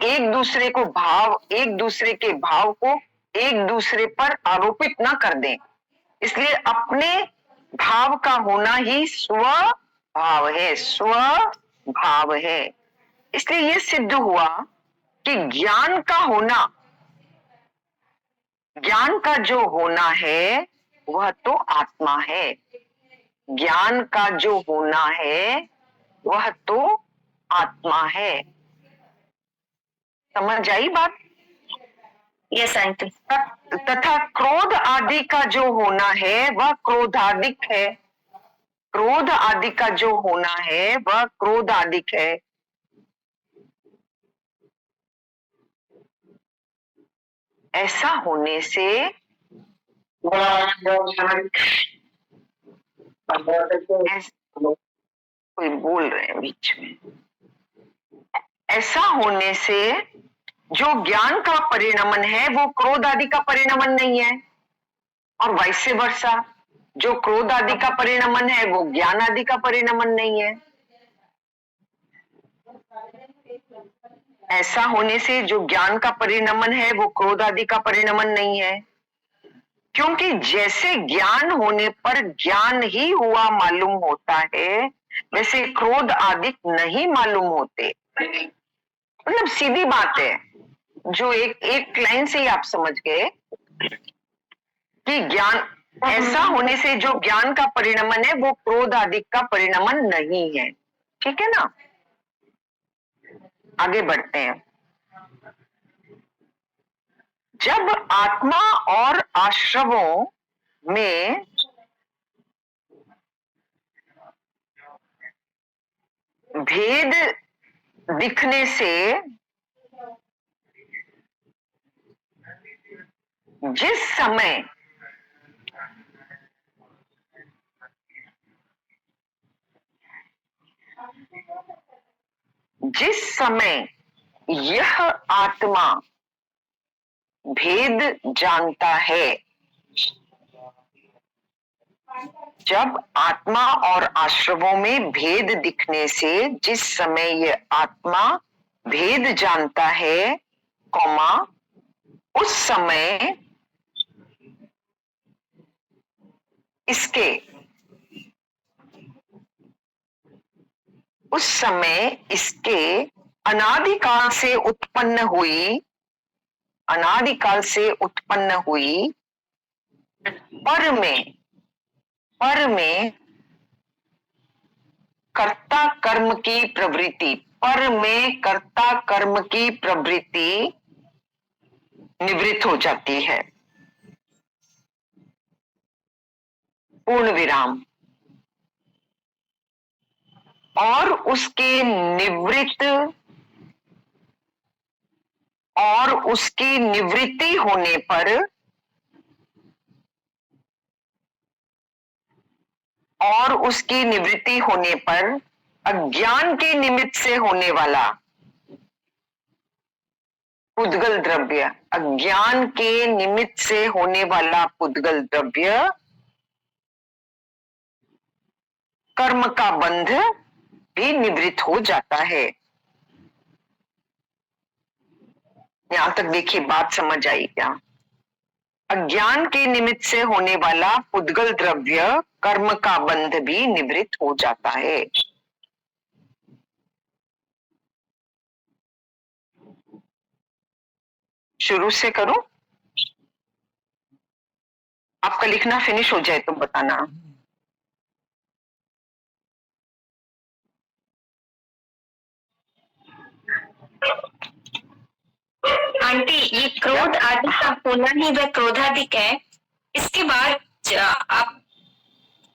एक दूसरे के भाव को एक दूसरे पर आरोपित ना कर दें। इसलिए अपने भाव का होना ही स्वभाव है, स्वभाव है। इसलिए ये सिद्ध हुआ कि ज्ञान का जो होना है वह तो आत्मा है। ज्ञान का जो होना है वह तो आत्मा है। समझ आई बात? Yes aunty. तथा क्रोध आदि का जो होना है वह क्रोधादिक है। क्रोध आदि का जो होना है वह क्रोधादिक है। ऐसा होने से कोई बोल रहे हैं बीच में। ऐसा होने से जो ज्ञान का परिणमन है वो क्रोध आदि का परिणमन नहीं है, और वैसे वर्षा जो क्रोध आदि का परिणमन है वो ज्ञान आदि का परिणमन नहीं है। ऐसा होने से जो ज्ञान का परिणमन है वो क्रोध आदि का परिणमन नहीं है, क्योंकि जैसे ज्ञान होने पर ज्ञान ही हुआ मालूम होता है वैसे क्रोध आदि नहीं मालूम होते। मतलब सीधी बात है, जो एक लाइन से ही आप समझ गए कि ज्ञान, ऐसा होने से जो ज्ञान का परिणमन है वो क्रोध आदि का परिणमन नहीं है। ठीक है ना? आगे बढ़ते हैं। जब आत्मा और आश्रवों में भेद दिखने से जिस समय यह आत्मा भेद जानता है, जब आत्मा और आश्रवों में भेद दिखने से जिस समय यह आत्मा भेद जानता है, कौमा, उस समय इसके अनादिकाल से उत्पन्न हुई पर में कर्ता कर्म की प्रवृत्ति निवृत्त हो जाती है। पूर्ण विराम। और उसकी निवृत्ति होने पर अज्ञान के निमित्त से होने वाला पुद्गल द्रव्य, कर्म का बंध भी निवृत्त हो जाता है। यहां तक देखिए, बात समझ आई क्या? अज्ञान के निमित्त से होने वाला पुद्गल द्रव्य कर्म का बंध भी निवृत्त हो जाता है। शुरू से करो, आपका लिखना फिनिश हो जाए तो बताना। आंटी, ये क्रोध आदि का होना ही वह क्रोधादिक है। इसके बाद आप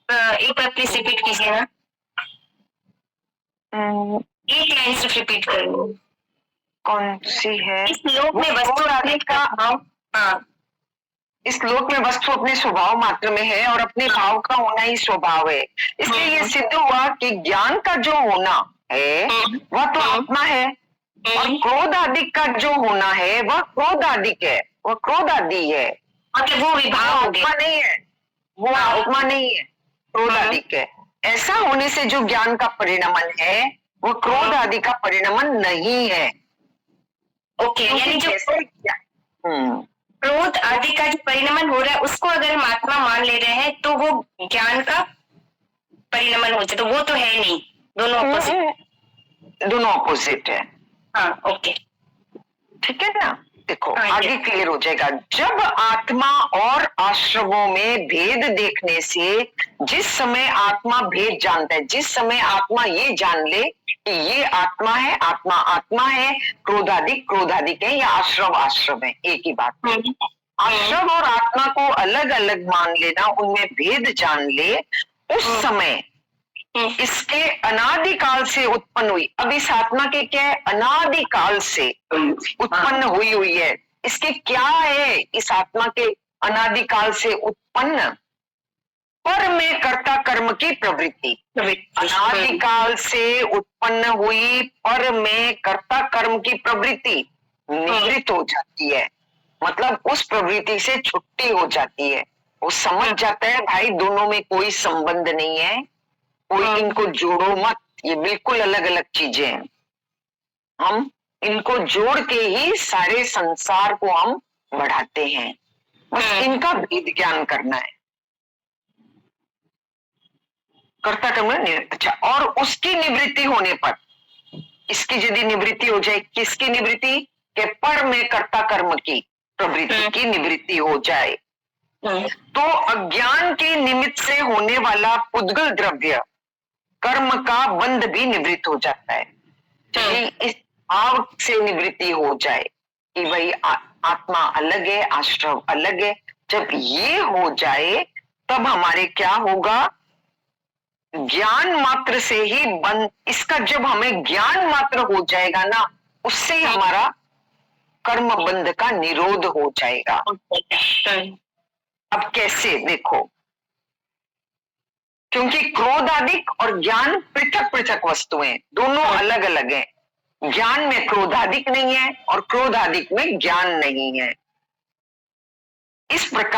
एक बार प्लीज रिपीट कीजिए ना। एक लाइन सिर्फ रिपीट करो। कौन सी है? इस लोक में वस्तु आदि का भाव, हाँ, इस लोक में वस्तु अपने स्वभाव मात्र में है और अपने भाव का होना ही स्वभाव है। इसलिए ये सिद्ध हुआ कि ज्ञान का जो होना है वह तो आत्मा है, और क्रोध आदि का जो होना है वह क्रोध आदिक है, वह क्रोध आदि है। मतलब वो विभाव आत्मा नहीं है, वो आत्मा नहीं है, क्रोध आदिक है। ऐसा होने से जो ज्ञान का परिणमन है वह क्रोध आदि का परिणमन नहीं है। ओके, यानी जो क्रोध आदि का जो परिणमन हो रहा है उसको अगर हम आत्मा मान ले रहे हैं तो वो ज्ञान का परिणमन हो जाए, तो वो तो है नहीं, दोनों ऑपोजिट। दोनों ऑपोजिट है। हाँ, ओके, ठीक है ना। देखो हाँ, आगे क्लियर हो जाएगा। जब आत्मा और आश्रमों में भेद देखने से, जिस समय आत्मा भेद जानता है, जिस समय आत्मा ये जान ले कि ये आत्मा है, आत्मा आत्मा है, क्रोधादिक है, या आश्रम आश्रम है, एक ही बात। आश्रम और आत्मा को अलग अलग मान लेना, उनमें भेद जान ले, उस समय इसके अनादिकाल से उत्पन्न हुई, अब इस आत्मा के क्या है, अनादिकाल से उत्पन्न हुई है। इसके क्या है, इस आत्मा के अनादिकाल से उत्पन्न पर में कर्ता कर्म की प्रवृत्ति, अनादिकाल से उत्पन्न हुई पर में कर्ता कर्म की प्रवृत्ति निवृत्त हो जाती है, मतलब उस प्रवृत्ति से छुट्टी हो जाती है। वो समझ जाता है भाई दोनों में कोई संबंध नहीं है, कोई इनको जोड़ो मत, ये बिल्कुल अलग अलग चीजें हैं। हम इनको जोड़ के ही सारे संसार को हम बढ़ाते हैं, बस इनका भेद ज्ञान करना है। कर्ता कर्म अच्छा, और उसकी निवृत्ति होने पर, इसकी यदि निवृत्ति हो जाए, किसकी निवृत्ति, के पर में कर्ता कर्म की प्रवृत्ति की निवृत्ति हो जाए, तो अज्ञान के निमित्त से होने वाला पुद्गल द्रव्य कर्म का बंध भी निवृत्त हो जाता है। यदि इस भाव से निवृत्ति हो जाए कि भाई आत्मा अलग है, आश्रम अलग है, जब ये हो जाए तब हमारे क्या होगा, ज्ञान मात्र से ही बंध, इसका जब हमें ज्ञान मात्र हो जाएगा ना, उससे ही हमारा कर्म बंध का निरोध हो जाएगा। अब कैसे, देखो, क्योंकि क्रोधादिक और ज्ञान पृथक पृथक वस्तुएं, दोनों अलग अलग हैं। ज्ञान में क्रोधादिक नहीं है और क्रोधादिक में ज्ञान नहीं है। इस प्रकार